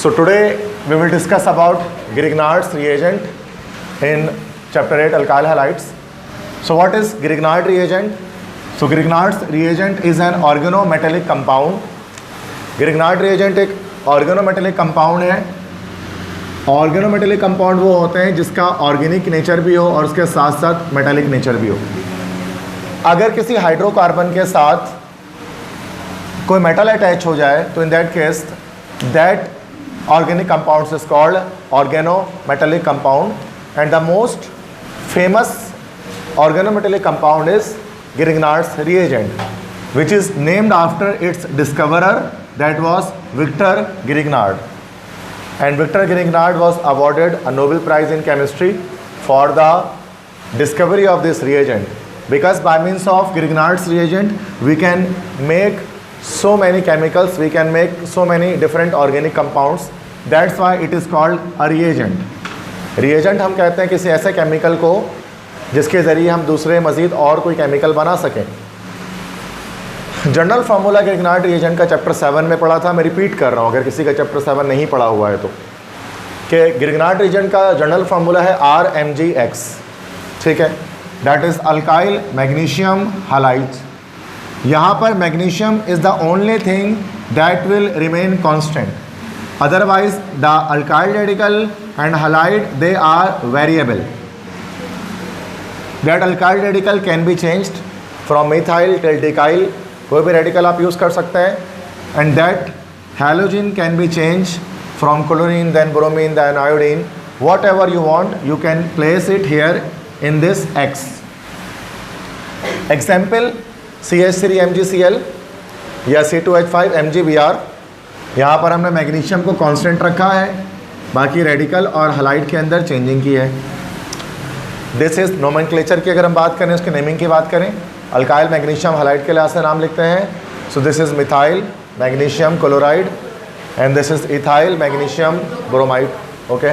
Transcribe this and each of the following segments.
So today we will discuss about Grignard's reagent in chapter 8 alkyl halides. So what is Grignard reagent? So Grignard's reagent is an organometallic compound. Grignard reagent एक organometallic compound है. Organometallic compound वो होते हैं जिसका organic nature भी हो और उसके साथ साथ मेटालिक नेचर भी हो. अगर किसी हाइड्रोकार्बन के साथ कोई मेटल अटैच हो जाए तो in that case that organic compound is called organometallic compound and the most famous organometallic compound is Grignard's reagent, which is named after its discoverer, that was Victor Grignard. And Victor Grignard was awarded a Nobel Prize in chemistry for the discovery of this reagent, because by means of Grignard's reagent we can make so many chemicals, we can make so many different organic compounds. That's why it is called a reagent. Reagent हम कहते हैं किसी ऐसे chemical को जिसके ज़रिए हम दूसरे मज़ीद और कोई केमिकल बना सकें. जनरल फार्मूला ग्रिग्नार्ड रिएजेंट का चैप्टर 7 में पढ़ा था. मैं रिपीट कर रहा हूँ अगर किसी का चैप्टर 7 नहीं पढ़ा हुआ है तो, कि ग्रिग्नार्ड रिएजेंट का जनरल फार्मूला है RMgX. ठीक है, that is alkyl magnesium halide. यहाँ पर magnesium is the only thing that will remain constant, otherwise the alkyl radical and halide they are variable. That alkyl radical can be changed from methyl till decyl, कोई भी radical आप use कर सकते हैं. And that halogen can be change from chlorine then bromine then iodine, what ever you want you can place it here in this X. Example CH3MgCl या C2H5MgBr. यहाँ पर हमने मैग्नीशियम को कांस्टेंट रखा है, बाकी रेडिकल और हालाइड के अंदर चेंजिंग की है. दिस इज़ नोमेनक्लेचर की अगर हम बात करें, उसके नेमिंग की बात करें, अल्काइल मैग्नीशियम हालाइड के लिहाज से नाम लिखते हैं. So this is methyl magnesium chloride and this is ethyl magnesium bromide. Okay,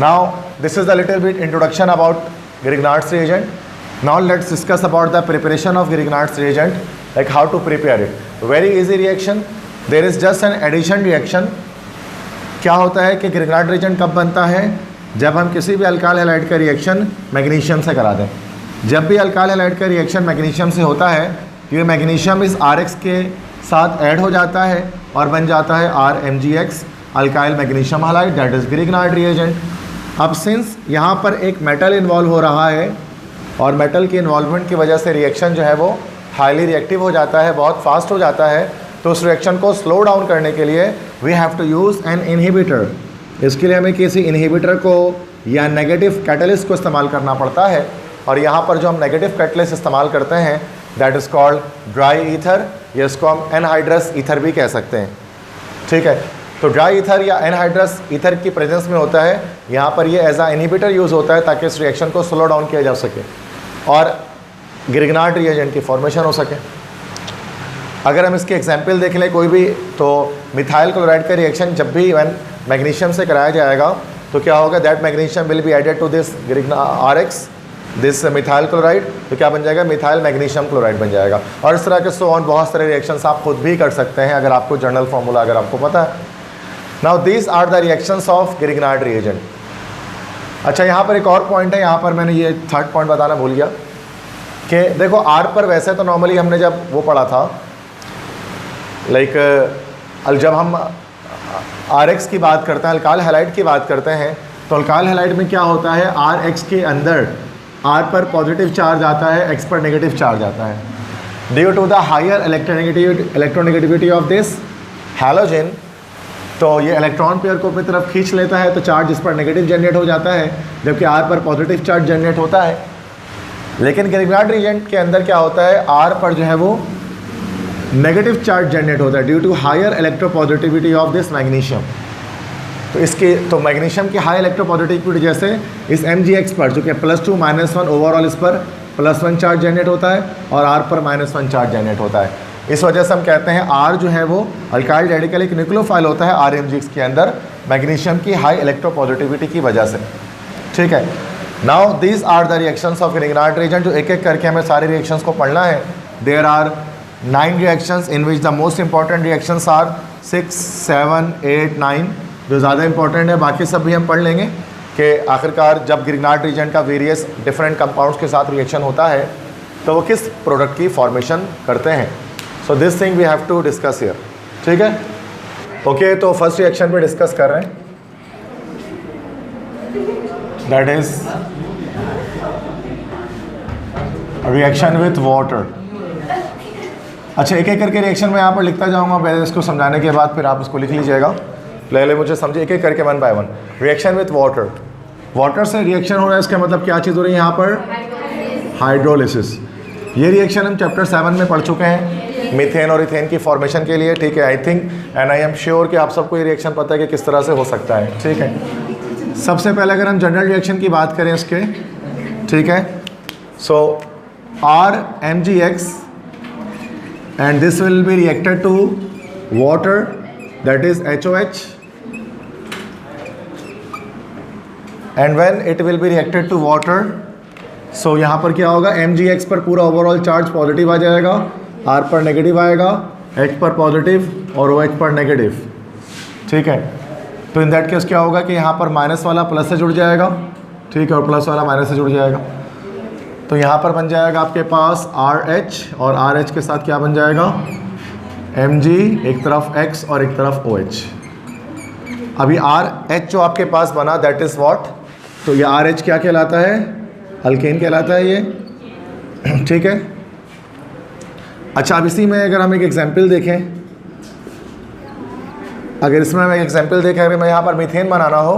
now this is the little bit introduction about Grignard's reagent. Now let's discuss about the preparation of Grignard's reagent, like how to prepare it. Very easy reaction. There is just an addition reaction. क्या होता है कि Grignard reagent कब बनता है? जब हम किसी भी अल्काइल हैलाइड का रिएक्शन मैग्नीशियम से करा दें. जब भी अल्काइल हैलाइड का रिएक्शन मैग्नीशियम से होता है तो ये मैग्नीशियम इस RX के साथ ऐड हो जाता है और बन जाता है RMgX, alkyl magnesium halide, that is Grignard reagent. अब सिंस यहाँ पर एक मेटल इन्वॉल्व हो रहा है और मेटल की इन्वॉल्वमेंट की वजह से रिएक्शन जो है वो हाईली रिएक्टिव हो जाता है, बहुत फास्ट हो जाता है, तो उस रिएक्शन को स्लो डाउन करने के लिए we have to use an inhibitor. इसके लिए हमें किसी इनहिबिटर को या नेगेटिव कैटलिस्ट को इस्तेमाल करना पड़ता है. और यहाँ पर जो हम नेगेटिव कैटलिस्ट इस्तेमाल करते हैं that is called dry ether, या इसको हम एनहाइड्रस ईथर भी कह सकते हैं. ठीक है, तो ड्राई ईथर या एनहाइड्रस ईथर की प्रेजेंस में होता है. यहाँ पर ये एज आ इनहिबिटर यूज़ होता है ताकि इस रिएक्शन को स्लो डाउन किया जा सके और ग्रिग्नार्ड रिएजेंट की फॉर्मेशन हो सके. अगर हम इसकी एग्जांपल देख लें कोई भी, तो मिथाइल क्लोराइड का रिएक्शन जब भी मैग्नीशियम से कराया जाएगा तो क्या होगा, that magnesium will be added to this RX, this methyl chloride, तो क्या बन जाएगा, मिथाइल मैग्नीशियम क्लोराइड बन जाएगा. और इस तरह के सो ऑन बहुत सारे रिएक्शंस आप खुद भी कर सकते हैं अगर आपको जनरल फार्मूला अगर आपको पता है. Now these are the reactions of Grignard reagent. अच्छा, यहाँ पर एक और पॉइंट है, यहाँ पर मैंने ये थर्ड पॉइंट बताना भूल गया कि देखो R पर वैसे तो नॉर्मली हमने जब वो पढ़ा था लाइक जब हम RX की बात करते हैं, अल्काइल हैलाइड की बात करते हैं, तो अल्काइल हैलाइड में क्या होता है, RX के अंदर R पर पॉजिटिव चार्ज आता है, X पर नेगेटिव चार्ज आता है. Due to the higher electronegativity of this halogen, तो ये इलेक्ट्रॉन पेयर को अपनी तरफ खींच लेता है, तो चार्ज इस पर नेगेटिव जनरेट हो जाता है, जबकि R पर पॉजिटिव चार्ज जनरेट होता है. लेकिन ग्रिग्नार्ड रिएजेंट के अंदर क्या होता है, R पर जो है वो नेगेटिव चार्ज जनरेट होता है due to higher electropositivity of this magnesium. तो मैग्नीशियम की हाई इलेक्ट्रोपॉजिटिविटी की वजह से इस MgX पर, जो कि +2 -1 ओवरऑल, इस पर +1 चार्ज जनरेट होता है और R पर -1 चार्ज जनरेट होता है. इस वजह से हम कहते हैं R जो है वो अल्काइल रेडिकल एक न्यूक्लियोफाइल होता है RMgX के अंदर मैग्नीशियम की हाई इलेक्ट्रोपॉजिटिविटी की वजह से. ठीक है, now these are the reactions of Grignard reagent. जो एक एक करके हमें सारे रिएक्शंस को पढ़ना है. There are 9 reactions in which the most important reactions are 6, 7, 8, 9. जो ज़्यादा इंपॉर्टेंट है। बाकी सब भी हम पढ़ लेंगे कि आखिरकार जब ग्रिग्नार्ड रीजन का वेरियस डिफरेंट कंपाउंड्स के साथ रिएक्शन होता है तो वो किस प्रोडक्ट की फॉर्मेशन करते हैं। So this thing we have to discuss here, ठीक है। ओके, तो फर्स्ट रिएक्शन पे डिस्कस कर रहे हैं, that is reaction with water. अच्छा, एक एक करके रिएक्शन में यहाँ पर लिखता जाऊँगा, पहले इसको समझाने के बाद फिर आप इसको लिख लीजिएगा। पहले मुझे समझिए एक एक करके one by one. Reaction with water, water से रिएक्शन हो रहा है, इसका मतलब क्या चीज़ हो रही है यहाँ पर? हाइड्रोलिसिस। ये रिएक्शन हम चैप्टर 7 में पढ़ चुके हैं, मीथेन और इथेन की फॉर्मेशन के लिए, ठीक है। I think and I am sure कि आप सबको ये रिएक्शन पता है कि किस तरह से हो सकता है, ठीक है। सबसे पहले अगर हम जनरल रिएक्शन की बात करें इसके, ठीक है, सो RMgX and this will be reacted to water, that is HOH, and when it will be reacted to water, so यहाँ पर क्या होगा? MgX पर पूरा ओवरऑल चार्ज पॉजिटिव आ जाएगा, R पर नेगेटिव आएगा, H पर पॉजिटिव और OH पर नेगेटिव, ठीक है। तो इन दैट केस क्या होगा कि यहाँ पर माइनस वाला प्लस से जुड़ जाएगा, ठीक है, और प्लस वाला माइनस से जुड़ जाएगा। तो यहाँ पर बन जाएगा आपके पास RH, और RH के साथ क्या बन जाएगा? Mg, एक तरफ X और एक तरफ OH। अभी RH जो आपके पास बना दैट इज़ व्हाट? तो ये RH क्या कहलाता है? अल्केन कहलाता है ये, ठीक है। अच्छा, अब इसी में अगर हम एक एग्जाम्पल देखें, अगर इसमें हम एक एग्जाम्पल देखें, अगर मैं यहाँ पर मीथेन बनाना हो,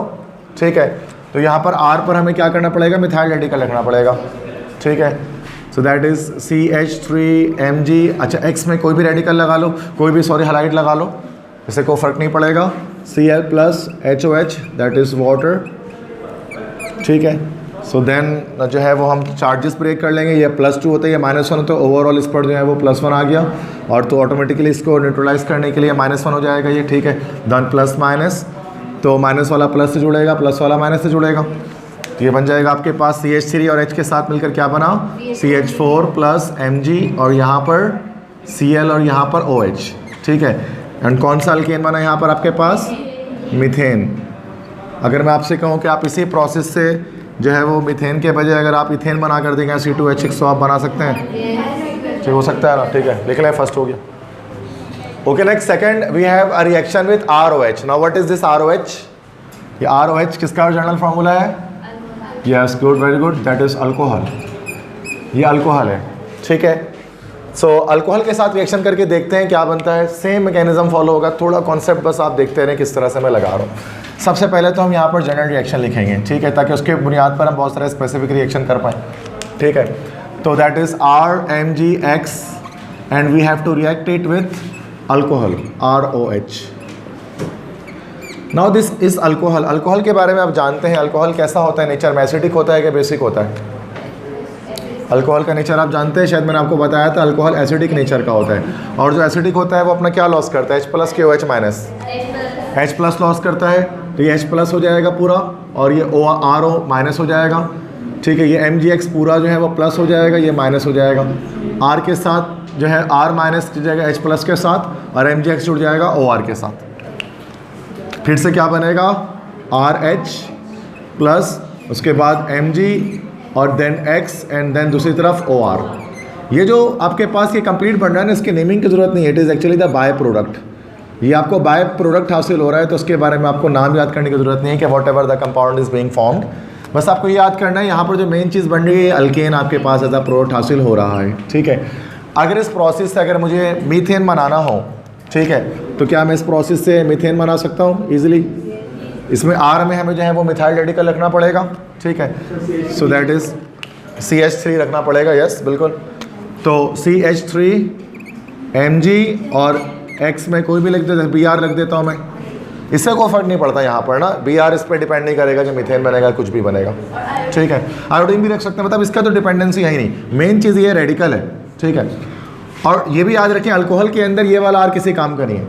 ठीक है, तो यहाँ पर R पर हमें क्या करना पड़ेगा? मिथाइल रेडिकल लिखना पड़ेगा, ठीक है। So that is CH3Mg। अच्छा, X में कोई भी रेडिकल लगा लो, कोई भी हालाइड लगा लो, इससे कोई फ़र्क नहीं पड़ेगा। Cl plus HOH that is water, ठीक है। सो देन जो है वो हम चार्जेस ब्रेक कर लेंगे, ये +2 होता है, ये -1 होता है, ओवरऑल इस पर जो है वो +1 आ गया, और तो ऑटोमेटिकली इसको न्यूट्रलाइज करने के लिए -1 हो जाएगा ये, ठीक है। देन प्लस माइनस, तो माइनस वाला प्लस से जुड़ेगा, प्लस वाला माइनस से जुड़ेगा, तो ये बन जाएगा आपके पास CH3 और H के साथ मिलकर क्या बना? CH4 प्लस Mg, और यहाँ पर Cl और यहाँ पर OH, ठीक है। एंड कौन सा अल्केन बना यहाँ पर आपके पास? मीथेन। अगर मैं आपसे कहूँ कि आप इसी प्रोसेस से जो है वो मीथेन के बजाय अगर आप इथेन बना कर देंगे C2H6, तो आप बना सकते हैं, ठीक हो सकता है ना, ठीक है, लिख लें, फर्स्ट हो गया। Okay, next second we have a reaction with ROH। Now what is this ROH? ये ROH किसका जनरल फार्मूला है? Yes, good, very good, that is alcohol. ये अल्कोहल है, ठीक है। सो अल्कोहल के साथ रिएक्शन करके देखते हैं क्या बनता है। सेम मैकेनिज्म फॉलो होगा, थोड़ा कॉन्सेप्ट बस आप देखते रहें किस तरह से मैं लगा रहा हूँ। सबसे पहले तो हम यहाँ पर जनरल रिएक्शन लिखेंगे, ठीक है, ताकि उसके बुनियाद पर हम बहुत सारे स्पेसिफिक रिएक्शन कर पाएँ, ठीक है। तो that is RMgX and we have to react it with alcohol ROH। Now this is alcohol. Alcohol के बारे में आप जानते हैं, अल्कोहल कैसा होता है नेचर में? एसिडिक होता है कि बेसिक होता है? अल्कोहल का नेचर आप जानते हैं, शायद मैंने आपको बताया था, अल्कोहल एसिडिक नेचर का होता है, और जो एसिडिक होता है वो अपना क्या लॉस करता है? H+ के OH माइनस, H+ लॉस करता है, तो ये H+ हो जाएगा पूरा, और ये RO माइनस हो जाएगा, ठीक है। ये MgX पूरा जो है वो प्लस हो जाएगा, ये माइनस हो जाएगा। R के साथ जो है R माइनस जुड़ जाएगा H+ के साथ, और MgX जुड़ जाएगा OR के साथ। फिर से क्या बनेगा? RH प्लस उसके बाद Mg और देन X एंड देन दूसरी तरफ OR। ये जो आपके पास ये कंप्लीट बन रहा है ना, इसके नेमिंग की ज़रूरत नहीं है, it is actually the by product. ये आपको बाय प्रोडक्ट हासिल हो रहा है, तो उसके बारे में आपको नाम याद करने की ज़रूरत नहीं है कि what ever the compound is being formed. बस आपको ये याद करना है यहाँ पर जो मेन चीज़ बन रही है, अल्केन आपके पास एज अ प्रोडक्ट हासिल हो रहा है, ठीक है। अगर इस प्रोसेस से अगर मुझे मीथेन बनाना हो, ठीक है, तो क्या मैं इस प्रोसेस से मीथेन बना सकता हूँ ईजिली? इसमें R में हमें जो है वो मिथाइल रेडिकल रखना पड़ेगा, ठीक है। सो दैट इज़ CH3 रखना पड़ेगा, यस बिल्कुल। तो CH3 Mg और X में कोई भी लिख देता, Br रख देता हूँ मैं, इससे कोई फर्क नहीं पड़ता यहाँ पर ना। Br इस पर डिपेंड नहीं करेगा कि मीथेन बनेगा, कुछ भी बनेगा, ठीक है। आयोडीन भी रख सकते हैं, मतलब इसका तो डिपेंडेंसी है ही नहीं, मेन चीज़ ये रेडिकल है, ठीक है। और ये भी याद रखें, अल्कोहल के अंदर ये वाला R किसी काम का नहीं है,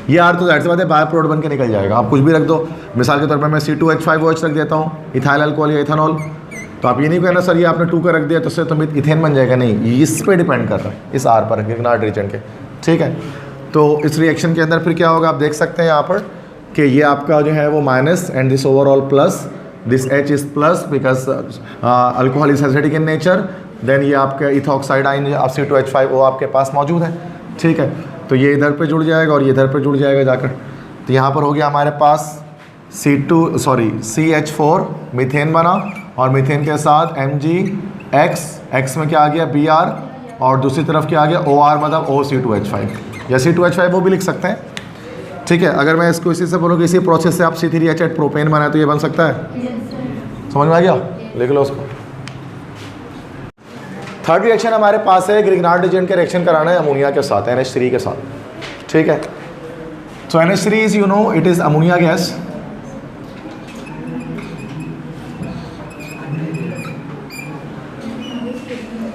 ये R तो जाहिर सी बात है बाय प्रोडक्ट बन के निकल जाएगा, आप कुछ भी रख दो। मिसाल के तौर पर मैं C2H5OH रख देता हूँ, इथाइल अल्कोहल या इथेनॉल, तो आप ये नहीं कहना सर ये आपने 2 का रख दिया तो उससे तो इथेन बन जाएगा, नहीं, इस पर डिपेंड कर रहा है, इस R पर, ग्रिग्नार्ड रीजन के, ठीक है। तो इस रिएक्शन के अंदर फिर क्या होगा आप देख सकते हैं यहाँ पर, कि ये आपका जो है वो minus and this overall plus, this H is plus because alcohol is acidic in nature, then ये आपका इथॉक्साइड आइन C2H5O आपके पास मौजूद है, ठीक है। तो ये इधर पे जुड़ जाएगा और ये इधर पे जुड़ जाएगा जाकर। तो यहाँ पर हो गया हमारे पास CH4 मीथेन बना और मीथेन के साथ MgX में क्या आ गया Br और दूसरी तरफ क्या आ गया OR मतलब OC2H5 या C2H5 वो भी लिख सकते हैं, ठीक है। अगर मैं इसको इसी से बोलूँ कि इसी प्रोसेस से आप C3H8 प्रोपेन बनाए तो ये बन सकता है, समझ में आ गया, लिख लो उसको। थर्ड रिएक्शन हमारे पास है ग्रिग्नार्ड एजेंट के रिएक्शन कराना है अमोनिया के साथ, NH3 के साथ, ठीक है। तो NH3 is you know it is ammonia gas.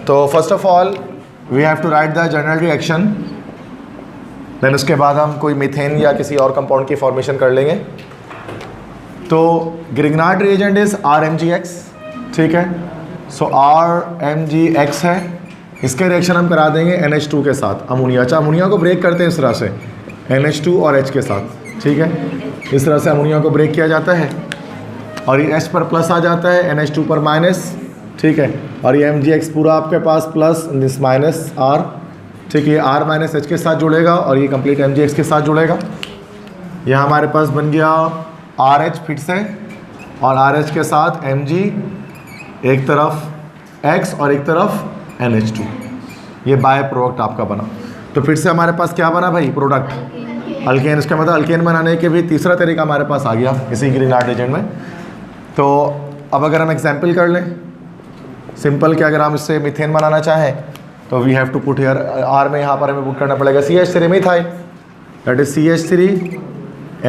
तो first of all we have to write the general reaction, then उसके बाद हम कोई मीथेन या किसी और कंपाउंड की फॉर्मेशन कर लेंगे। तो ग्रिग्नार्ड रिएजेंट इज RMgX, ठीक है। सो RMgX है, इसके रिएक्शन हम करा देंगे NH2 के साथ अमोनिया। अच्छा, अमोनिया को ब्रेक करते हैं इस तरह से NH2 और H के साथ, ठीक है। इस तरह से अमोनिया को ब्रेक किया जाता है और ये H पर प्लस आ जाता है, NH2 पर माइनस, ठीक है। और ये MgX पूरा आपके पास प्लस दिस माइनस R, ठीक है। ये R माइनस H के साथ जुड़ेगा और ये कंप्लीट MgX के साथ जुड़ेगा। यहाँ हमारे पास बन गया RH फिर से और RH के साथ Mg, एक तरफ X और एक तरफ NH2, ये बाय प्रोडक्ट आपका बना। तो फिर से हमारे पास क्या बना भाई, प्रोडक्ट अल्केन। इसका मतलब अल्केन बनाने के भी तीसरा तरीका हमारे पास आ गया इसी ग्रिग्नार्ड एजेंट में। तो अब अगर हम एग्जाम्पल कर लें सिंपल कि अगर हम इससे मीथेन बनाना चाहें तो we have to put here R में यहाँ पर हमें पुट करना पड़ेगा CH3 methyl, that is CH3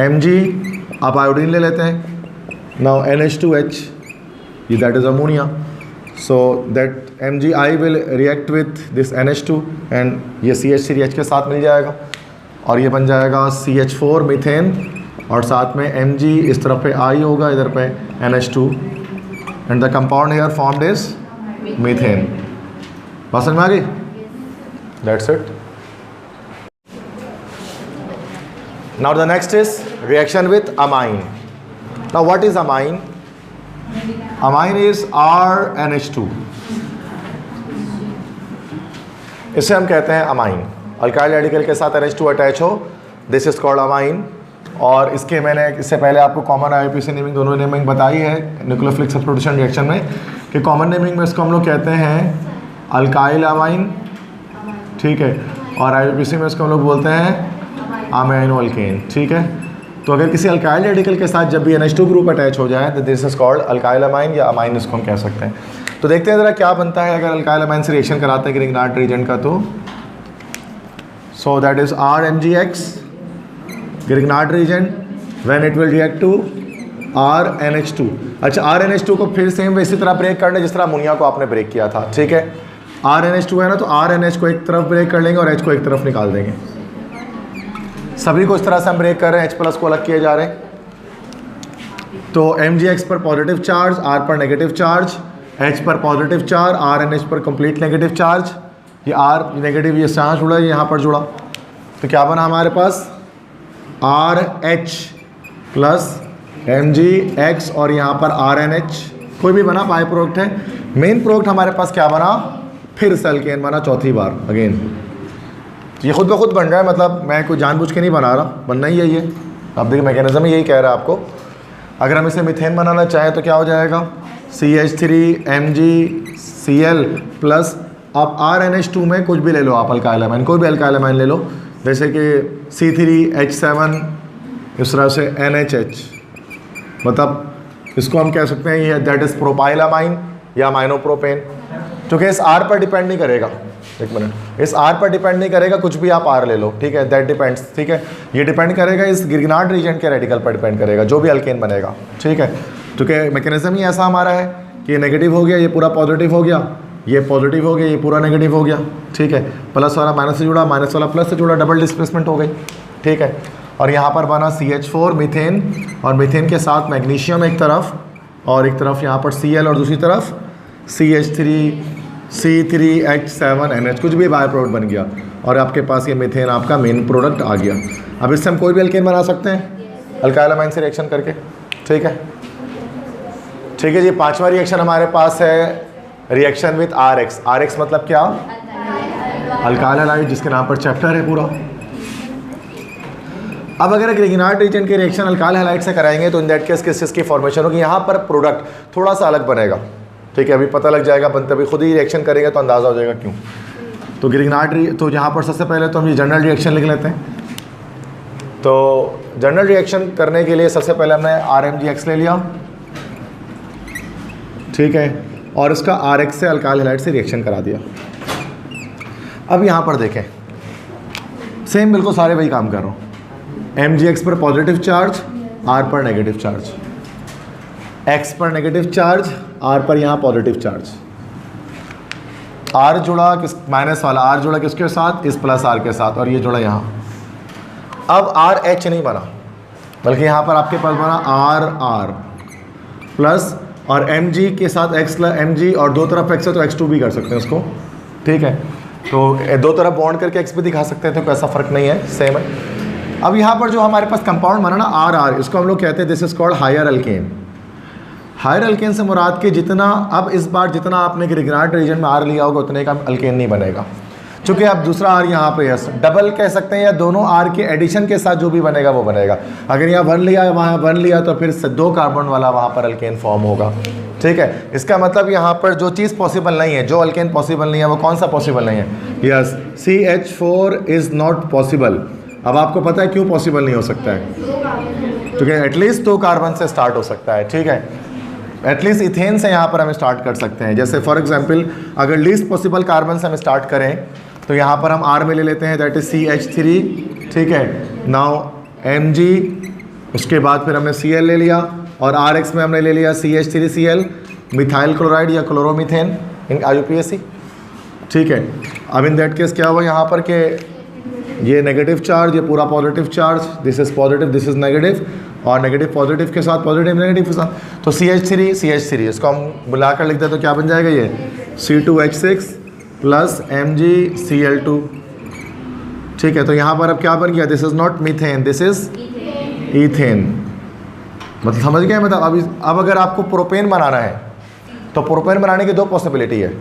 Mg, आप आयोडीन ले लेते हैं, now NH2H, that is ammonia. So that MgI will react with this NH2 and ये CH3H के साथ मिल जाएगा और ये बन जाएगा CH4 मीथेन और साथ में Mg इस तरफ पे I होगा, इधर पे NH2 and the compound here formed is methane. बात समझ में आ गई? That's it. Now the next is reaction with amine. Now what is amine? Amine is RNH2, इसे हम कहते हैं अमाइन। अल्काइल रेडिकल के साथ NH2 अटैच हो, दिस इज कॉल्ड अमाइन। और इसके मैंने इससे पहले आपको कॉमन IUPAC नेमिंग दोनों नेमिंग बताई है न्यूक्लियोफिलिक सब्स्टिट्यूशन रिएक्शन में कि कॉमन नेमिंग में इसको हम लोग कहते हैं अल्काइल अमाइन, ठीक है। और IUPAC में इसको हम लोग बोलते हैं अमाइनो अल्केन, ठीक है। तो अगर किसी अल्काइल रेडिकल के साथ जब भी NH2 ग्रुप अटैच हो जाए तो this is called alkyl amine या अमाइन इसको हम कह सकते हैं। तो देखते हैं ज़रा क्या बनता है अगर अल्काइल अमाइन से रिएक्शन कराते हैं ग्रिग्नार्ड रिएजेंट का। तो so that is RMgX Grignard reagent when it will react to RNH2। अच्छा, RNH2 को फिर सेम इसी तरह ब्रेक करना जिस तरह अमोनिया को आपने ब्रेक किया था, ठीक है। RNH2 है ना, तो RNH को एक तरफ ब्रेक कर लेंगे और H को एक तरफ निकाल देंगे। सभी को इस तरह से हम ब्रेक कर रहे हैं, H प्लस को अलग किए जा रहे हैं। तो MgX पर पॉजिटिव चार्ज, R पर नेगेटिव चार्ज, H पर पॉजिटिव चार्ज, RNH पर कंप्लीट नेगेटिव चार्ज। ये R नेगेटिव ये यहाँ जुड़ा, ये यहाँ पर जुड़ा, तो क्या बना हमारे पास RH प्लस MgX और यहाँ पर RNH, कोई भी बना बाय प्रोडक्ट है। मेन प्रोडक्ट हमारे पास क्या बना, फिर से अल्केन बना चौथी बार अगेन। ये खुद ब खुद बन रहा है, मतलब मैं कोई जानबूझ के नहीं बना रहा, बनना ही है ये। अब देखिए मैकेनिज्म यही कह रहा है आपको। अगर हम इसे मीथेन बनाना चाहें तो क्या हो जाएगा, CH3MgCl प्लस, आप RNH2 में कुछ भी ले लो, आप अल्काइल अमाइन कोई भी अल्काइल अमाइन ले लो, जैसे कि C3H7, इस तरह से NHH, मतलब इसको हम कह सकते हैं ये दैट इज़ प्रोपाइल अमाइन या अमाइनो प्रोपेन। क्योंकि इस R पर डिपेंड नहीं करेगा, एक मिनट, इस R पर डिपेंड नहीं करेगा, कुछ भी आप R ले लो, ठीक है, दैट डिपेंड्स, ठीक है। ये डिपेंड करेगा इस ग्रिग्नार्ड रिएजेंट के रेडिकल पर डिपेंड करेगा, जो भी अल्केन बनेगा, ठीक है। क्योंकि मैकेनिज्म ही ऐसा हमारा है कि नेगेटिव हो गया, ये पूरा पॉजिटिव हो गया, ये पॉजिटिव हो गया, ये पूरा नेगेटिव हो गया, ठीक है। प्लस वाला माइनस से जुड़ा, माइनस वाला प्लस से जुड़ा, डबल डिस्प्लेसमेंट हो गई, ठीक है। और यहाँ पर बना CH4 मीथेन और मीथेन के साथ मैग्नीशियम एक तरफ और एक तरफ यहाँ पर Cl और दूसरी तरफ C3H7NH, कुछ भी बाय प्रोडक्ट बन गया और आपके पास ये मीथेन आपका मेन प्रोडक्ट आ गया। अब इससे हम कोई भी अल्केन बना सकते हैं, अल्काइल अमाइन से रिएक्शन करके। ठीक है, ठीक है जी। पांचवा रिएक्शन हमारे पास है रिएक्शन विथ RX। RX मतलब क्या? अल्काइल हैलाइड, जिसके नाम पर चैप्टर है पूरा। अब अगर ग्रिग्नार्ड रीजन के रिएक्शन अल्काइल हैलाइड से कराएंगे तो इन दैट केस किस चीज़ की फॉर्मेशन होगी? यहाँ पर प्रोडक्ट थोड़ा सा अलग बनेगा। ठीक है, अभी पता लग जाएगा, बनते अभी खुद ही रिएक्शन करेंगे तो अंदाज़ा हो जाएगा क्यों। तो ग्रिग्नार्ड तो यहाँ पर सबसे पहले तो हम ये जनरल रिएक्शन लिख लेते हैं। तो जनरल रिएक्शन करने के लिए सबसे पहले हमने RMgX ले लिया, ठीक है, और इसका RX से अल्काइल हैलाइड से रिएक्शन करा दिया। अब यहाँ पर देखें, सेम बिल्कुल सारे वही काम कर रहा हूँ। MgX पर पॉजिटिव चार्ज, R पर नेगेटिव चार्ज, X पर नेगेटिव चार्ज, R पर यहाँ पॉजिटिव चार्ज। R जुड़ा किस माइनस वाला R जुड़ा किसके साथ? इस प्लस R के साथ, और ये जुड़ा यहाँ। अब RH नहीं बना, बल्कि यहाँ पर आपके पास बना R प्लस, और Mg के साथ X Mg, और दो तरफ X है तो X2 भी कर सकते हैं उसको। ठीक है, तो दो तरफ बॉन्ड करके X भी दिखा सकते हैं, तो कोई ऐसा फर्क नहीं है, सेम है। अब यहाँ पर जो हमारे पास कंपाउंड बना ना RR, इसको हम लोग कहते हैं this is called higher alkane. Higher alkane से मुराद के जितना, अब इस बार जितना आपने ग्रिग्नार्ड रीजन में R लिया होगा उतने का अल्केन नहीं बनेगा, क्योंकि अब दूसरा R यहाँ पे है, डबल कह सकते हैं, या दोनों R के एडिशन के साथ जो भी बनेगा वो बनेगा। अगर यहाँ 1 लिया, वहाँ 1 लिया, तो फिर 2 कार्बन वाला वहाँ पर अल्केन फॉर्म होगा। ठीक है, इसका मतलब यहाँ पर जो चीज़ पॉसिबल नहीं है, जो अल्केन पॉसिबल नहीं है, वो कौन सा पॉसिबल नहीं है? Yes, CH4 is not possible. अब आपको पता है क्यों पॉसिबल नहीं हो सकता है? क्योंकि एटलीस्ट 2 कार्बन से स्टार्ट हो सकता है। ठीक है, एटलीस्ट इथेन से यहाँ पर हम स्टार्ट कर सकते हैं। जैसे फॉर एग्जांपल अगर लीस्ट पॉसिबल कार्बन से हम स्टार्ट करें तो यहाँ पर हम R में ले लेते हैं, दैट इज CH3। ठीक है, नाउ Mg, उसके बाद फिर हमने Cl ले लिया, और RX में हमने ले लिया CH3Cl, मिथाइल क्लोराइड या क्लोरोमीथेन इन IUPAC। ठीक है, अब इन दैट केस क्या हुआ यहाँ पर कि ये नेगेटिव चार्ज, ये पूरा positive charge, this is positive, this is negative, और नेगेटिव पॉजिटिव के साथ, पॉजिटिव नेगेटिव के साथ, तो CH3 इसको हम बुलाकर लिखते हैं तो क्या बन जाएगा? ये C2H6 प्लस MgCl2। ठीक है, तो यहाँ पर अब क्या बन गया? This is not methane, this is ethane. मतलब समझ गए? मतलब अब अगर आपको प्रोपेन बनाना है तो प्रोपेन बनाने की 2 पॉसिबिलिटी है।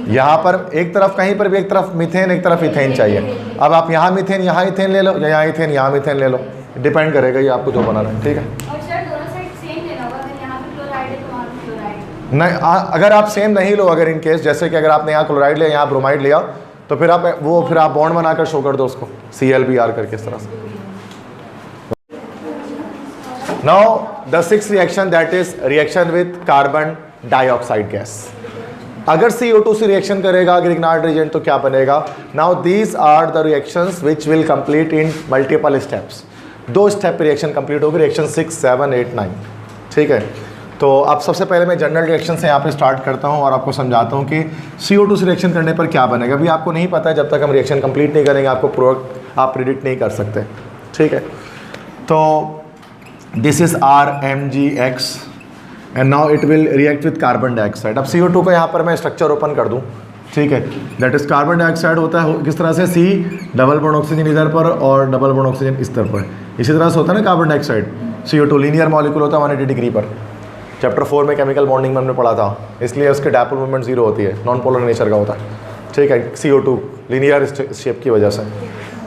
यहाँ पर एक तरफ, कहीं पर भी एक तरफ मीथेन, एक तरफ इथेन चाहिए। अब आप यहाँ मीथेन यहाँ इथेन ले लो, या यहाँ इथेन यहाँ मीथेन ले लो, डिपेंड करेगा ये आपको जो बनाना है। ठीक है, और सर दोनों साइड सेम लेना होगा, अगर यहाँ पे क्लोराइड है तो वहाँ पे क्लोराइड नहीं। अगर आप सेम नहीं लो, अगर इन केस जैसे कि अगर आपने यहाँ क्लोराइड लिया, यहाँ ब्रोमाइड लिया, तो फिर आप बॉन्ड बनाकर शो कर दो उसको ClBr करके इस तरह से। Now the 6th reaction, that is reaction with carbon dioxide gas. अगर CO2 से रिएक्शन करेगा ग्रिग्नार्ड रीजन तो क्या बनेगा? Now these are the reactions which will complete in multiple steps. 2 step reaction complete होगी, रिएक्शन 6, 7, 8, 9। ठीक है, तो अब सबसे पहले मैं जनरल रिएक्शन से यहाँ पे स्टार्ट करता हूँ और आपको समझाता हूँ कि CO2 से रिएक्शन करने पर क्या बनेगा। अभी आपको नहीं पता है, जब तक हम रिएक्शन कंप्लीट नहीं करेंगे आपको प्रोडक्ट आप प्रिडिक्ट नहीं कर सकते। ठीक है, तो this is RMgX and now it will react with carbon dioxide. अब CO2 का यहाँ पर मैं स्ट्रक्चर ओपन कर दूँ। ठीक है, दैट इज कार्बन डाइऑक्साइड होता है किस तरह से? C डबल बॉन्ड ऑक्सीजन इधर पर और डबल बॉन्ड ऑक्सीजन इस तरफ पर। इसी तरह से होता है ना carbon dioxide. CO2 linear molecule होता है 180 डिग्री पर। चैप्टर 4 में केमिकल बॉन्डिंग में हमने पढ़ा था, इसलिए उसके डायपोल मूवमेंट 0 होती है, नॉन पोलर नेचर का होता है। ठीक है, CO2 लीनियर शेप की वजह से।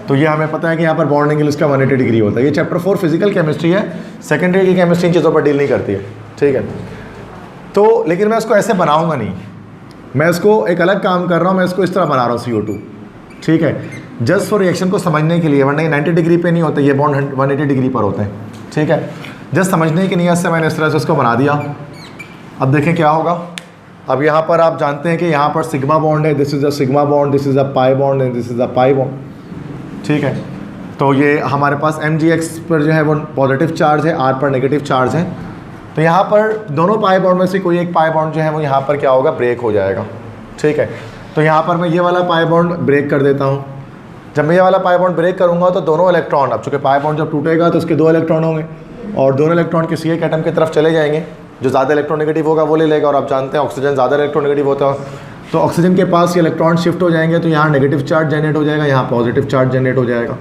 तो ये हमें पता है कि यहाँ पर बॉन्ड एंगल इसका 180 डिग्री होता है। ये चैप्टर 4 फिजिकल केमिस्ट्री है, सेकेंडरी की केमिस्ट्री इन चीज़ों पर डील नहीं करती है। ठीक है, तो लेकिन मैं इसको ऐसे बनाऊंगा नहीं, मैं इसको एक अलग काम कर रहा हूँ, मैं इसको इस तरह बना रहा हूँ CO2। ठीक है, जस्ट फॉर रिएक्शन को समझने के लिए, वरना 90 डिग्री पे नहीं होते, ये बॉन्ड 180 डिग्री पर होते हैं। ठीक है, जस्ट समझने की नीयत से मैंने इस तरह से इसको बना दिया। अब देखें क्या होगा। अब यहाँ पर आप जानते हैं कि यहाँ पर सिग्मा बॉन्ड है, this is a sigma bond, this is a pi bond and this is a pi bond. ठीक है, तो ये हमारे पास MgX पर जो है वो पॉजिटिव चार्ज है, R पर नेगेटिव चार्ज है। तो यहाँ पर दोनों पाई बॉन्ड में से कोई एक पाई बॉन्ड जो है वो यहाँ पर क्या होगा? ब्रेक हो जाएगा। ठीक है, तो यहाँ पर मैं ये वाला पाई बॉन्ड ब्रेक कर देता हूँ। जब मैं ये वाला पाई बॉन्ड ब्रेक करूँगा तो दोनों इलेक्ट्रॉन, अब चूँकि पाई बॉन्ड जब टूटेगा तो उसके 2 इलेक्ट्रॉन होंगे और दोनों इलेक्ट्रॉन किसी एक एटम की तरफ चले जाएंगे, जो ज़्यादा इलेक्ट्रोनेगेटिव होगा वो ले लेगा। और आप जानते हैं ऑक्सीजन ज़्यादा इलेक्ट्रोनेगेटिव होता है, तो ऑक्सीजन के पास ये इलेक्ट्रॉन शिफ्ट हो जाएंगे, तो यहाँ नेगेटिव चार्ज जनरेट हो जाएगा, यहाँ पॉजिटिव चार्ज जनरेट हो जाएगा।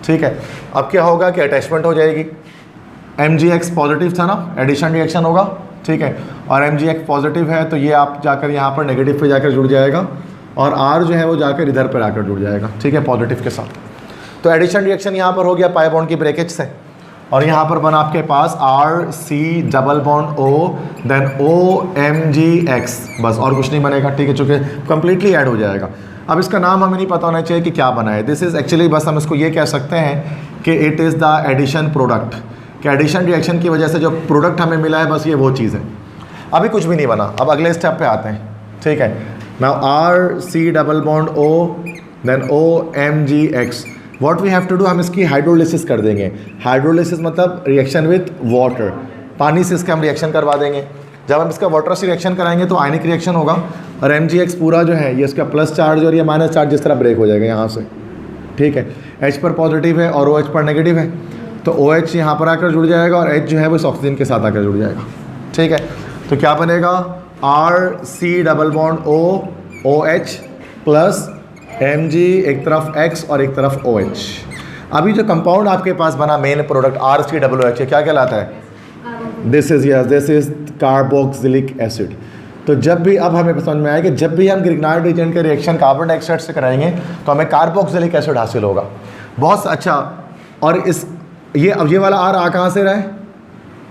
ठीक है, अब क्या होगा कि अटैचमेंट हो जाएगी। MgX पॉजिटिव था ना, एडिशन रिएक्शन होगा, ठीक है, और MgX पॉजिटिव है तो ये आप जाकर यहाँ पर नेगेटिव पे जाकर जुड़ जाएगा और R जो है वो जाकर इधर पर आकर जुड़ जाएगा, ठीक है, पॉजिटिव के साथ। तो एडिशन रिएक्शन यहाँ पर हो गया पाई बॉन्ड की ब्रेकेज से, और यहाँ पर बना आपके पास RC double bond O then OMgX, बस और कुछ नहीं बनेगा, ठीक है, चूँकि कम्प्लीटली ऐड हो जाएगा। अब इसका नाम हमें नहीं पता होना चाहिए कि क्या बना है। दिस इज़ एक्चुअली, बस हम इसको ये कह सकते हैं कि it is the addition product, कि एडिशन रिएक्शन की वजह से जो प्रोडक्ट हमें मिला है बस ये वो चीज़ है। अभी कुछ भी नहीं बना, अब अगले स्टेप पे आते हैं, ठीक है। Now RC double bond O then OMgX, what we have to do, हम इसकी हाइड्रोलिसिस कर देंगे। हाइड्रोलिसिस मतलब रिएक्शन विथ वाटर, पानी से इसका हम रिएक्शन करवा देंगे। जब हम इसका वाटर से रिएक्शन कराएंगे तो आयनिक रिएक्शन होगा, और MgX पूरा जो है ये इसका प्लस चार्ज और ये माइनस चार्ज जिस तरह ब्रेक हो जाएगा यहाँ से, ठीक है। H पर पॉजिटिव है और OH पर नेगेटिव है, तो OH यहाँ पर आकर जुड़ जाएगा और H जो है वो इस ऑक्सीजन के साथ आकर जुड़ जाएगा, ठीक है। तो क्या बनेगा, RC double bond O OH plus Mg, एक तरफ X और एक तरफ OH। अभी जो कंपाउंड आपके पास बना मेन प्रोडक्ट RCOOH, क्या कहलाता है, दिस इज कार्बोक्सिलिक एसिड। तो जब भी, अब हमें समझ में आया कि जब भी हम ग्रिग्नाइट एजेंट के रिएक्शन कार्बन डाइऑक्साइड से कराएंगे तो हमें कार्बोक्सिलिक एसिड हासिल होगा। बहुत अच्छा, और इस ये अब ये वाला R आ कहाँ से रहा है,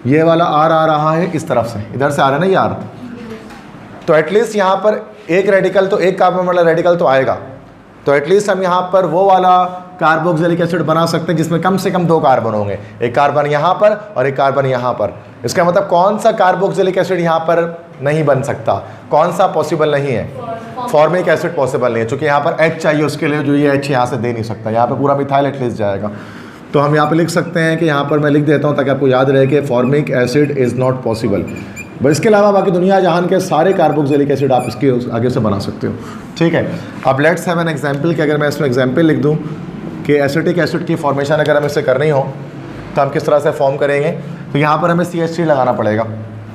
ये वाला R आ रहा है इस तरफ से, इधर से आ रहा है ना ये R, तो एटलीस्ट यहाँ पर एक रेडिकल तो, एक कार्बन वाला रेडिकल तो आएगा, तो एटलीस्ट हम यहाँ पर वो वाला कार्बोक्सिलिक एसिड बना सकते हैं जिसमें कम से कम 2 कार्बन होंगे, एक कार्बन यहाँ पर और एक कार्बन यहाँ पर। इसका मतलब कौन सा कार्बोक्सिलिक एसिड यहाँ पर नहीं बन सकता, कौन सा पॉसिबल नहीं है, फॉर्मिक एसिड पॉसिबल नहीं है, क्योंकि यहाँ पर H चाहिए उसके लिए, जो ये H यहाँ से दे नहीं सकता, यहाँ पर पूरा मिथाइल एटलीस्ट जाएगा। तो हम यहाँ पर लिख सकते हैं कि यहाँ पर मैं लिख देता हूँ ताकि आपको याद रहे कि formic acid is not possible. बस इसके अलावा बाकी दुनिया जहान के सारे कार्बोक्सिलिक एसिड आप इसके आगे से बना सकते हो, ठीक है। अब लेट्स हैव एन एग्जांपल, कि अगर मैं इसमें एग्जांपल लिख दूं कि एसिटिक एसिड की फॉर्मेशन अगर हमें इसे करनी हो तो हम किस तरह से फॉर्म करेंगे, तो यहाँ पर हमें CH3 लगाना पड़ेगा,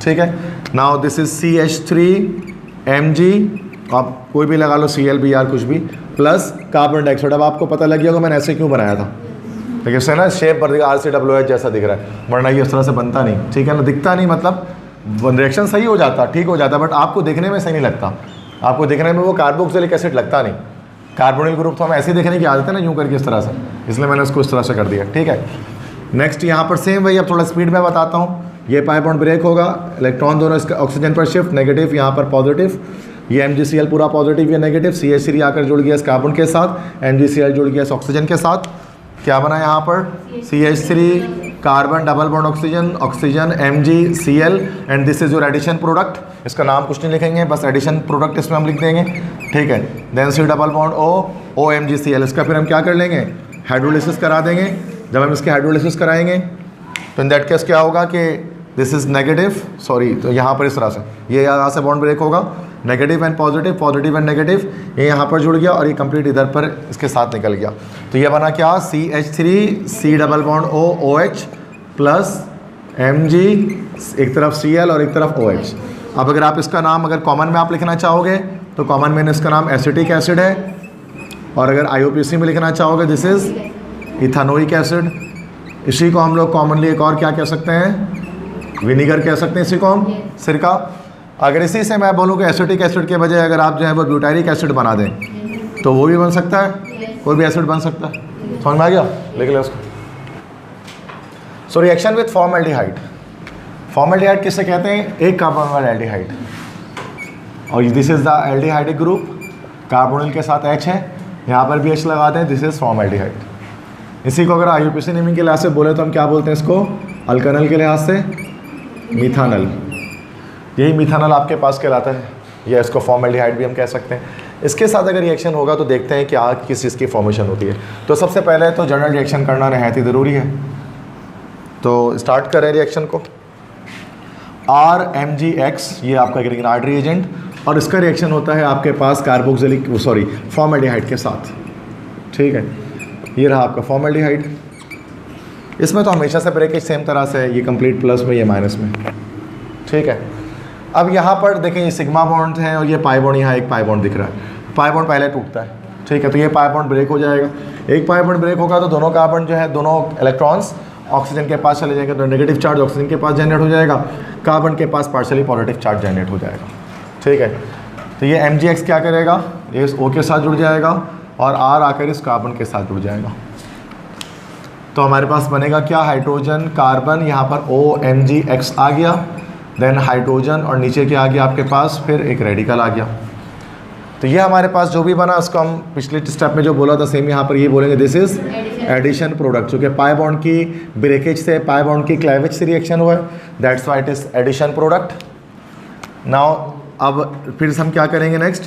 ठीक है। नाउ दिस इज CH3Mg, आप कोई भी लगा लो, Cl Br कुछ भी, प्लस कार्बन डाइऑक्साइड। अब आपको पता लग गया होगा मैंने ऐसे क्यों बनाया था, देखिए उससे ना शेप पर RCOOH जैसा दिख रहा है, वरना ये इस तरह से बनता नहीं, ठीक है ना, दिखता नहीं, मतलब रिएक्शन सही हो जाता, ठीक हो जाता, बट आपको देखने में सही नहीं लगता, आपको देखने में वो कार्बोक्सिलिक एसिड लगता नहीं। कार्बोनिल ग्रुप तो हमें ऐसे देखने की आदत है ना, यूँ करके इस तरह से, इसलिए मैंने उसको इस तरह से कर दिया, ठीक है। नेक्स्ट यहाँ पर सेम वही, अब थोड़ा स्पीड में बताता हूँ। ये पाई बॉन्ड ब्रेक होगा, इलेक्ट्रॉन दोनों इसका ऑक्सीजन पर शिफ्ट, नेगेटिव यहाँ पर पॉजिटिव, ये MgCl पूरा पॉजिटिव या नेगेटिव, CH3 आकर जुड़ गया इस कार्बन के साथ, MgCl जुड़ गया इस ऑक्सीजन के साथ, क्या बना यहाँ पर, CH3 carbon double bond oxygen, oxygen MgCl, and this is your addition product. इसका नाम कुछ नहीं लिखेंगे, बस एडिशन प्रोडक्ट इसमें हम लिख देंगे, ठीक है। Then C double bond O OMgCl, इसका फिर हम क्या कर लेंगे, हाइड्रोलिसिस करा देंगे। जब हम इसके हाइड्रोलिसिस कराएंगे तो इन दैट केस क्या होगा कि दिस इज़ नेगेटिव, सॉरी, तो यहाँ पर इस तरह से ये यहाँ से बॉन्ड ब्रेक होगा, negative and positive, positive and negative, ये यहाँ पर जुड़ गया और ये कंप्लीट इधर पर इसके साथ निकल गया। तो ये बना क्या, CH3 C double bond O OH plus Mg, एक तरफ Cl और एक तरफ OH। अब अगर आप इसका नाम अगर कॉमन में आप लिखना चाहोगे तो कॉमन में इसका नाम एसिटिक एसिड है, और अगर IUPAC में लिखना चाहोगे दिस इज़ इथानोइक एसिड। इसी को हम लोग कॉमनली एक और क्या कह सकते हैं, विनीगर कह सकते हैं इसी को हम, सिरका। अगर इसी से मैं बोलूँ कि एसिटिक एसिड के बजाय अगर आप जो है वो ब्यूटारिक एसिड बना दें तो वो भी बन सकता है, कोई भी एसिड बन सकता है, समझ में आ गया, लिख ले उसको। So reaction with formaldehyde, formaldehyde किससे कहते हैं, एक कार्बन वाला एल्डिहाइड, और this is the aldehydic group, carbonyl के साथ H है, यहाँ पर भी H लगाते हैं, दिस इज़ फॉर्मल्डिहाइड। इसी को अगर IUPAC नेमिंग के लिहाज से बोले तो हम क्या बोलते हैं इसको, अल्कनल के लिहाज से मिथानल, यही मिथानल आपके पास कहलाता है, या इसको फॉर्मल्डिहाइड भी हम कह सकते हैं। इसके साथ अगर रिएक्शन होगा तो देखते हैं कि आग किस चीज़ की फॉर्मेशन होती है। तो सबसे पहले तो जनरल रिएक्शन करना नहायत ही ज़रूरी है, तो स्टार्ट करें रिएक्शन को। RMgX ये आपका ग्रिग्नाइट रिएजेंट, और इसका रिएक्शन होता है आपके पास कार्बोक्सिलिक फॉर्मल्डिहाइड के साथ, ठीक है। ये रहा आपका फॉर्मल्डिहाइड, इसमें तो हमेशा से ब्रेकेज सेम तरह से, ये कंप्लीट प्लस में, ये माइनस में, ठीक है। अब यहाँ पर देखें ये सिग्मा बॉन्ड है और ये पाई बॉन्ड, यहाँ एक पाई बॉन्ड दिख रहा है, पाई बॉन्ड पहले टूटता है, ठीक है। तो ये पाई बॉन्ड ब्रेक हो जाएगा, एक पाई बॉन्ड ब्रेक होगा तो दोनों कार्बन जो है, दोनों इलेक्ट्रॉन्स ऑक्सीजन के पास चले जाएंगे तो नेगेटिव चार्ज ऑक्सीजन के पास जनरेट हो जाएगा, कार्बन के पास पार्शियली पॉजिटिव चार्ज जनरेट हो जाएगा। ठीक है, तो ये MgX क्या करेगा, ये इस O के साथ जुड़ जाएगा और R आकर इस कार्बन के साथ जुड़ जाएगा। तो हमारे पास बनेगा क्या, हाइड्रोजन कार्बन, यहाँ पर OMgX आ गया, देन हाइड्रोजन और नीचे क्या आ गया आपके पास, फिर एक रेडिकल आ गया। तो ये हमारे पास जो भी बना उसको हम पिछले स्टेप में जो बोला था सेम यहाँ पर ये बोलेंगे, दिस इज एडिशन प्रोडक्ट। चूँकि पाई बॉन्ड की ब्रेकेज से पाई बॉन्ड की क्लेवेज से रिएक्शन हुआ है, that's why it is addition product. Now अब फिर हम क्या करेंगे नेक्स्ट,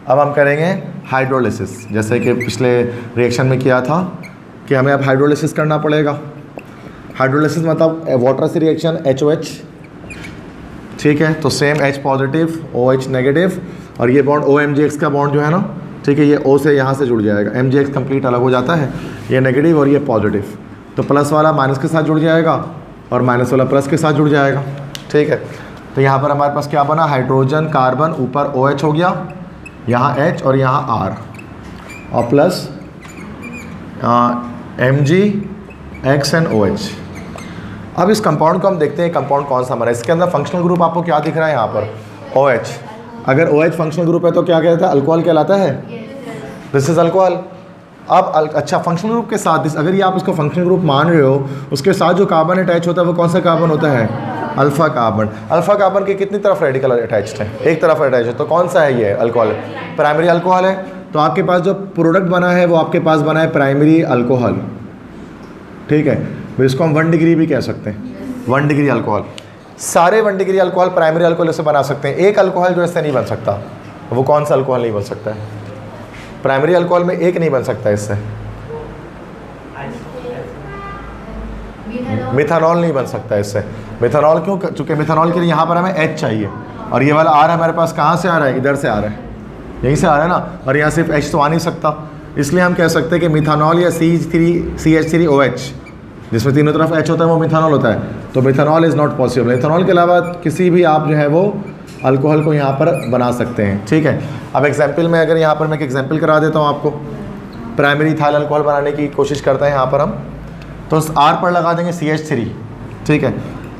अब हम करेंगे हाइड्रोलिसिस, जैसे कि पिछले रिएक्शन में किया था कि हमें अब हाइड्रोलिसिस करना पड़ेगा। हाइड्रोलिसिस मतलब वाटर से रिएक्शन HOH, ठीक है, तो same H positive OH negative और ये बॉन्ड OMgX का बॉन्ड जो है ना, ठीक है, ये O से यहाँ से जुड़ जाएगा, MgX कंप्लीट अलग हो जाता है, ये नेगेटिव और ये पॉजिटिव, तो प्लस वाला माइनस के साथ जुड़ जाएगा और माइनस वाला प्लस के साथ जुड़ जाएगा। ठीक है, तो यहाँ पर हमारे पास क्या बना, हाइड्रोजन कार्बन, ऊपर OH हो गया, यहाँ H और यहाँ R और प्लस MgX एंड OH। अब इस कंपाउंड को हम देखते हैं कंपाउंड कौन सा हमारा, इसके अंदर फंक्शनल ग्रुप आपको क्या दिख रहा है यहाँ पर, OH। अगर OH फंक्शनल ग्रुप है तो क्या कहता है, अल्कोहल कहलाता है, दिस इज अल्कोहल। अब अच्छा फंक्शनल ग्रुप के साथ अगर ये आप इसको फंक्शनल ग्रुप मान रहे हो, उसके साथ जो कार्बन अटैच होता है वो कौन सा कार्बन होता है, अल्फा कार्बन। अल्फा कार्बन की कितनी तरफ रेडिकल अटैच्ड है, एक तरफ अटैच है, तो कौन सा है ये, अल्कोहल, प्राइमरी अल्कोहल है। तो आपके पास जो प्रोडक्ट बना है वो आपके पास बना है प्राइमरी अल्कोहल। ठीक है, तो इसको हम 1 डिग्री भी कह सकते हैं, 1 डिग्री अल्कोहल। सारे 1 डिग्री अल्कोहल प्राइमरी अल्कोहल से बना सकते हैं, एक अल्कोहल जो इससे नहीं बन सकता, वो कौन सा अल्कोहल नहीं बन सकता है, प्राइमरी अल्कोहल में एक नहीं बन सकता इससे, मिथानॉल नहीं बन सकता इससे। मिथानॉल क्यों, चूँकि मिथानॉल के लिए यहाँ पर हमें H चाहिए और ये वाला R हमारे पास कहाँ से आ रहा है, इधर से आ रहा है, यहीं से आ रहा है ना, और यहाँ सिर्फ H तो आ नहीं सकता, इसलिए हम कह सकते हैं कि मिथानॉल या CH3OH जिसमें तीनों तरफ H होता है वो मिथानॉल होता है, तो methanol is not possible. Methanol के अलावा किसी भी आप जो है वो अल्कोहल को यहाँ पर बना सकते हैं। ठीक है, अब एग्जाम्पल में अगर यहाँ पर मैं एक एग्जाम्पल करा देता हूँ आपको, प्राइमरी इथाइल अल्कोहल बनाने की कोशिश करते हैं यहाँ पर हम, तो R पर लगा देंगे CH3, ठीक है,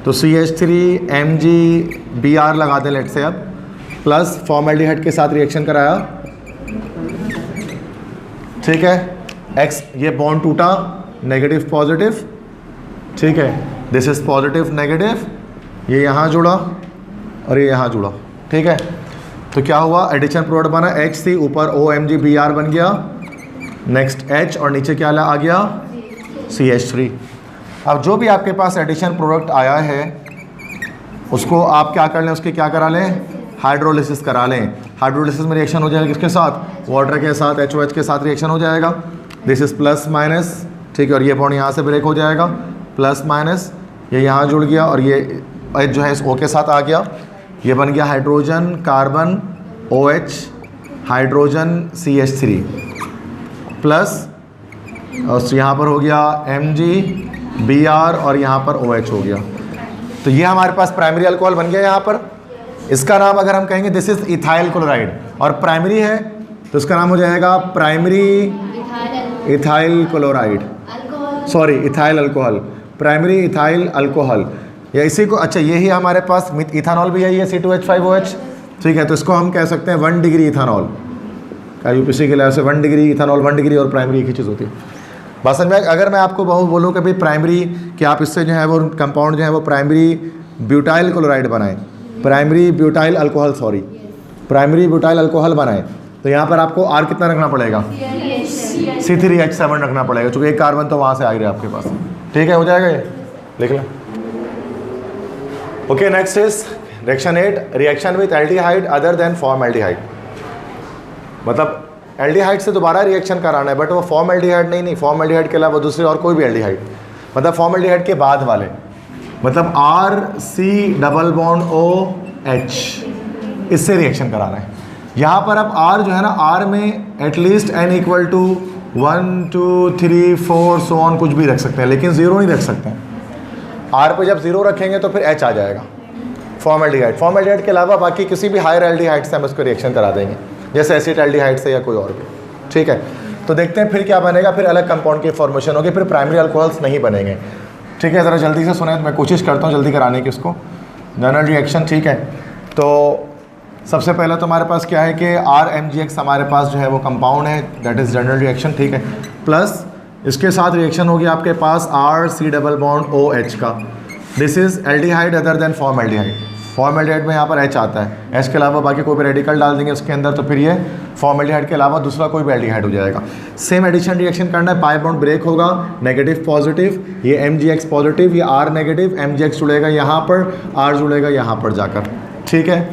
तो CH3MgBr लगा दें लेट से, अब प्लस फॉर्मेल्डिहाइड के साथ रिएक्शन कराया, ठीक है, X ये बॉन्ड टूटा, नेगेटिव पॉजिटिव, ठीक है, दिस इज पॉजिटिव नेगेटिव, ये यहाँ जुड़ा और ये यहाँ जुड़ा। ठीक है, तो क्या हुआ, एडिशन प्रोडक्ट बना, HC ऊपर OMgBr बन गया, नेक्स्ट H और नीचे क्या आ गया, CH3। अब जो भी आपके पास एडिशन प्रोडक्ट आया है उसको आप क्या कर लें, उसके क्या करा लें, हाइड्रोलिसिस करा लें। हाइड्रोलिसिस में रिएक्शन हो जाएगा किसके साथ, वाटर के साथ, HOH के साथ रिएक्शन हो जाएगा, दिस इज प्लस माइनस, ठीक है, और ये बॉन्ड यहाँ से ब्रेक हो जाएगा, प्लस माइनस, ये यहाँ जुड़ गया और ये H जो है इस O के साथ आ गया, ये बन गया hydrogen carbon OH, hydrogen CH3 plus, और यहाँ पर हो गया MgBr और यहाँ पर OH हो गया। तो ये हमारे पास प्राइमरी अल्कोहल बन गया यहाँ पर। इसका नाम अगर हम कहेंगे दिस इज इथाइल क्लोराइड, और प्राइमरी है तो इसका नाम हो जाएगा primary ethyl chloride, sorry ethyl alcohol, primary ethyl alcohol, या इसी को, अच्छा यही हमारे पास इथानॉल भी है, ये C2H5OH, ठीक है, तो इसको हम कह सकते हैं 1 डिग्री इथानॉल का, UPC के लिहाज से 1 डिग्री इथानॉल, 1 डिग्री और प्राइमरी एक ही चीज़ होती है। बस में अगर मैं आपको बोलूँ कि भाई प्राइमरी, कि आप इससे जो है वो कंपाउंड जो है वो प्राइमरी ब्यूटाइल क्लोराइड बनाएं, primary butyl alcohol, sorry primary butyl alcohol बनाएं, तो यहाँ पर आपको R कितना रखना पड़ेगा, C3H7 रखना पड़ेगा, चूँकि एक कार्बन तो वहाँ से आ रहा है आपके पास। ठीक है, हो जाएगा ये, लिख लें। Okay, next is reaction 8, reaction with aldehyde other than formaldehyde. मतलब एल्डिहाइड से दोबारा रिएक्शन कराना है, बट वो फॉर्मल्डिहाइड नहीं, फॉर्मल्डिहाइड के अलावा दूसरे और कोई भी एल्डिहाइड, मतलब फॉर्मल्डिहाइड के बाद वाले, मतलब RC⋯OH, इससे रिएक्शन कराना है। यहाँ पर अब R जो है ना, R में एटलीस्ट N = 1 2 3 4 सो ऑन कुछ भी रख सकते हैं, लेकिन 0 नहीं रख सकते हैं। R पे जब 0 रखेंगे तो फिर H आ जाएगा, फॉर्मल्डिहाइड। फॉर्मल्डिहाइड के अलावा बाकी किसी भी हायर एल्डिहाइड से हम इसको रिएक्शन करा देंगे, जैसे एसिटाल्डिहाइड से या कोई और भी। ठीक है, तो देखते हैं फिर क्या बनेगा, फिर अलग कंपाउंड की फॉर्मेशन होगी, फिर प्राइमरी अल्कोहल्स नहीं बनेंगे। ठीक है, ज़रा जल्दी से सुने, मैं कोशिश करता हूँ जल्दी कराने की इसको। जनरल रिएक्शन, ठीक है। तो सबसे पहले तो हमारे पास क्या है कि RMgX हमारे पास जो है वो कंपाउंड है, दैट इज़ जनरल रिएक्शन, ठीक है। प्लस इसके साथ रिएक्शन होगी आपके पास RC डबल बॉन्ड OH का। This is aldehyde other than formaldehyde. Formaldehyde में यहाँ पर H आता है, H के अलावा बाकी कोई भी रेडिकल डाल देंगे उसके अंदर तो फिर ये फॉर्मल्डिहाइड के अलावा दूसरा कोई भी एल्डिहाइड हो जाएगा। सेम एडिशन रिएक्शन करना है, पाई बॉन्ड ब्रेक होगा, नेगेटिव पॉजिटिव, ये MgX पॉजिटिव, ये R नेगेटिव, MgX जुड़ेगा यहाँ पर, R जुड़ेगा यहाँ पर जाकर, ठीक है।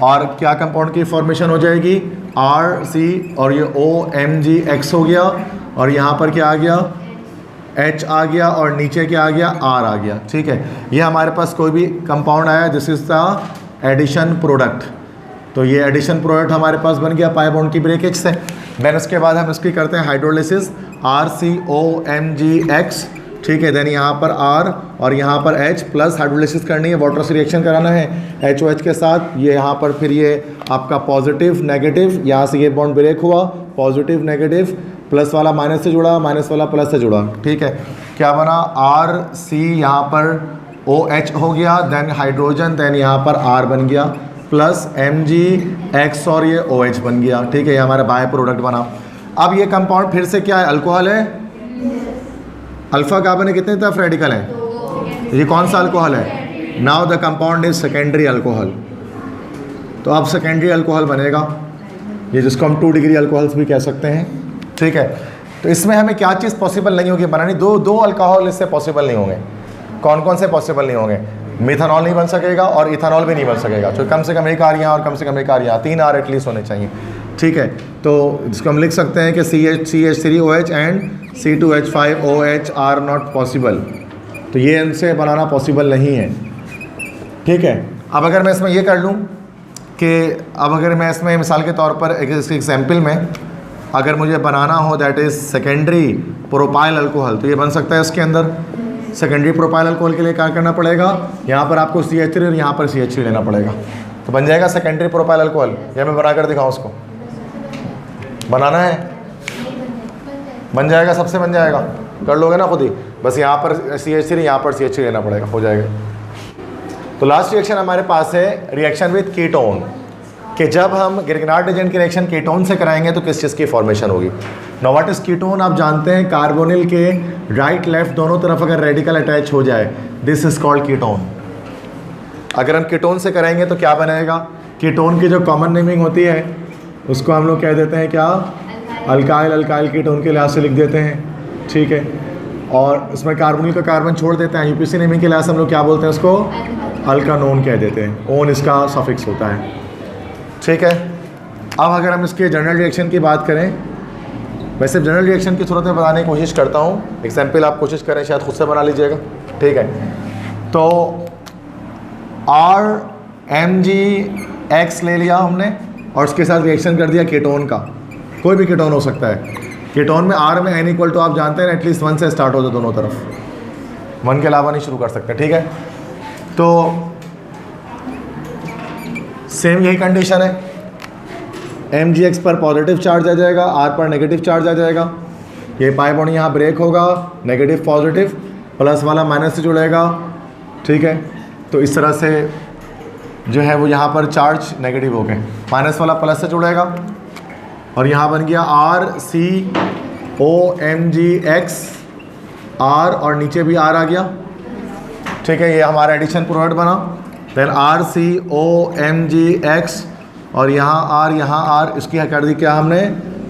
और क्या कंपाउंड की फॉर्मेशन हो जाएगी, RC और ये OMgX हो गया, और यहाँ पर क्या आ गया, H आ गया, और नीचे क्या आ गया, R आ गया, ठीक है। ये हमारे पास कोई भी कंपाउंड आया, this is the addition product. तो ये एडिशन प्रोडक्ट हमारे पास बन गया पाई बॉन्ड की ब्रेकेज से। देन उसके बाद हम इसकी करते हैं हाइड्रोलिसिस, RCOMgX, ठीक है। देन यहाँ पर R और यहाँ पर H प्लस हाइड्रोलिसिस करनी है, वाटर से रिएक्शन कराना है HOH के साथ। ये यहाँ पर फिर ये आपका पॉजिटिव नेगेटिव, यहाँ से ये बॉन्ड ब्रेक हुआ, पॉजिटिव नेगेटिव, प्लस वाला माइनस से जुड़ा, माइनस वाला प्लस से जुड़ा, ठीक है। क्या बना, RC यहाँ पर OH हो गया, देन हाइड्रोजन, देन यहाँ पर R बन गया, प्लस MgX और ये OH बन गया, ठीक है। ये हमारा बाय प्रोडक्ट बना। अब ये कंपाउंड फिर से क्या है, अल्कोहल है, अल्फा कार्बन कितने तरफ रेडिकल है, ये कौन सा अल्कोहल है, now the compound is secondary alcohol. तो अब सेकेंडरी अल्कोहल बनेगा, ये जिसको हम 2 डिग्री अल्कोहल्स भी कह सकते हैं, ठीक है। तो इसमें हमें क्या चीज़ पॉसिबल नहीं होगी बनानी, दो अल्कोहल इससे पॉसिबल नहीं होंगे। कौन कौन से पॉसिबल नहीं होंगे, मिथानॉल नहीं बन सकेगा और इथानॉल भी नहीं बन सकेगा, तो कम से कम एक R यहाँ और कम से कम एक R यहाँ, 3 R एटलीस्ट होने चाहिए, ठीक है। तो इसको हम लिख सकते हैं कि CH3OH and C2H5OH are not possible. तो ये इनसे बनाना पॉसिबल नहीं है, ठीक है। अब अगर मैं इसमें ये कर लूँ कि अब अगर मैं इसमें मिसाल के तौर पर एक एग्जाम्पल में अगर मुझे बनाना हो that is secondary propyl alcohol, तो ये बन सकता है इसके अंदर। सेकेंडरी प्रोपाइल अल्कोहल के लिए क्या करना पड़ेगा, यहाँ पर आपको CH3 और यहाँ पर CH3 लेना पड़ेगा, तो बन जाएगा सेकेंडरी प्रोपाइल अल्कोहल। या मैं बना कर दिखाऊँ उसको, बनाना है, बन जाएगा, सबसे बन जाएगा, कर लोगे ना खुद ही, बस यहाँ पर CH3 यहाँ पर CH3 लेना पड़ेगा, हो जाएगा। तो लास्ट रिएक्शन हमारे पास है रिएक्शन विथ कीटोन, कि जब हम गिरगनाट एजेंट की रिएक्शन कीटोन से कराएंगे तो किस चीज़ की फॉर्मेशन होगी। नाउ व्हाट इज कीटोन, आप जानते हैं कार्बोनिल के राइट लेफ्ट दोनों तरफ अगर रेडिकल अटैच हो जाए, दिस इज कॉल्ड कीटोन। अगर हम कीटोन से कराएंगे तो क्या बनेगा, कीटोन की जो कॉमन नेमिंग होती है उसको हम लोग कह देते हैं क्या, अल्काइल। अल्काइल कीटोन के लिहाज से लिख देते हैं, ठीक है। और उसमें कार्बोनिल का कार्बन छोड़ देते हैं, UPC नेमिंग के लिहाज से हम लोग क्या बोलते हैं उसको, अल्कानोन कह देते हैं, ओन इसका सफिक्स होता है, ठीक है। अब अगर हम इसके जनरल रिएक्शन की बात करें, वैसे जनरल रिएक्शन की सूरत में बताने की कोशिश करता हूँ, एग्जाम्पल आप कोशिश करें शायद खुद से बना लीजिएगा, ठीक है। तो RMgX ले लिया हमने और उसके साथ रिएक्शन कर दिया कीटोन का, कोई भी कीटोन हो सकता है। कीटोन में R में N इक्वल टू आप जानते हैं एटलीस्ट 1 से स्टार्ट होता है दोनों तरफ, 1 के अलावा नहीं शुरू कर सकते, ठीक है। तो सेम यही कंडीशन है, MgX पर पॉजिटिव चार्ज आ जाएगा, R पर नेगेटिव चार्ज आ जाएगा, ये पाई बॉन्ड यहाँ ब्रेक होगा, नेगेटिव पॉजिटिव, प्लस वाला माइनस से जुड़ेगा, ठीक है। तो इस तरह से जो है वो यहाँ पर चार्ज नेगेटिव हो गए, माइनस वाला प्लस से जुड़ेगा, और यहाँ बन गया RCOMgX, R और नीचे भी R आ गया, ठीक है। ये हमारा एडिशन प्रोडक्ट बना, देन RCOMgX और यहाँ R, इसकी कर दी क्या हमने,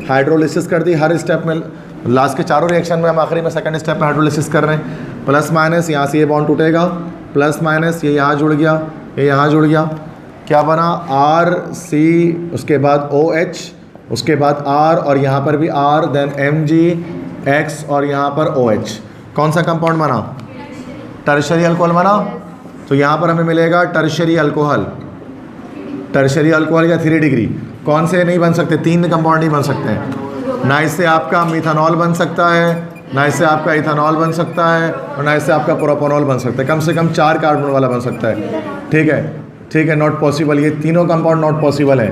हाइड्रोलिसिस कर दी। हर स्टेप में, लास्ट के चारों रिएक्शन में हम आखिरी में सेकंड स्टेप में हाइड्रोलिसिस कर रहे हैं। प्लस माइनस, यहाँ से ये बॉन्ड टूटेगा, प्लस माइनस, ये यहाँ जुड़ गया, ये यहाँ जुड़ गया, क्या बना, RC, उसके बाद OH, उसके बाद R और यहाँ पर भी R, देन MgX और यहाँ पर OH। कौन सा कंपाउंड बना, टर्शरी अल्कोहल बना। तो यहाँ पर हमें मिलेगा टर्शरी अल्कोहल, टर्शरी अल्कोहल या 3 डिग्री। कौन से नहीं बन सकते, 3 कंपाउंड ही बन सकते हैं, ना इससे आपका मिथानॉल बन सकता है, ना इससे आपका इथानॉल बन सकता है, और ना इससे आपका प्रोपेनॉल बन सकता है। कम से कम 4 कार्बन वाला बन सकता है, ठीक है, ठीक है, नॉट पॉसिबल, ये तीनों कंपाउंड नॉट पॉसिबल है।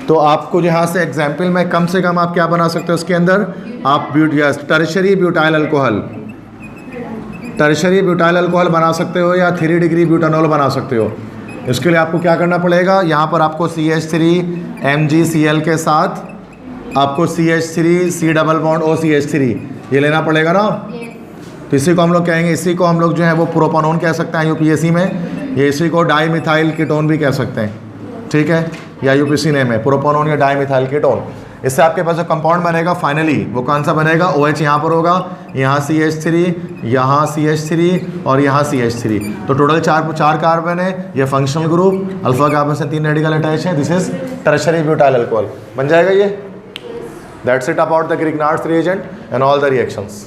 तो आपको यहाँ से एग्जाम्पल में कम से कम आप क्या बना सकते हो उसके अंदर, आप tertiary butyl alcohol, tertiary butyl alcohol बना सकते हो या 3 डिग्री ब्यूटानॉल बना सकते हो। इसके लिए आपको क्या करना पड़ेगा, यहाँ पर आपको CH3MgCl के साथ आपको CH3 C double bond OCH3 ये लेना पड़ेगा ना। तो इसी को हम लोग कहेंगे, इसी को हम लोग जो है वो प्रोपानोन कह सकते हैं UPSC में, ये इसी को डाईमिथाइल कीटोन भी कह सकते हैं, ठीक है, या UPC नेम है प्रोपानोन या डाईमिथाइल कीटोन। इससे आपके पास जो कंपाउंड बनेगा फाइनली वो कौन सा बनेगा, OH यहाँ पर होगा, यहाँ CH3, यहाँ CH3 और यहाँ CH3। तो टोटल चार कार्बन है, ये फंक्शनल ग्रुप, अल्फा कार्बन से 3 रेडिकल अटैच है, this is tertiary butyl alcohol बन जाएगा ये। That's it about the Grignard's reagent and all the reactions.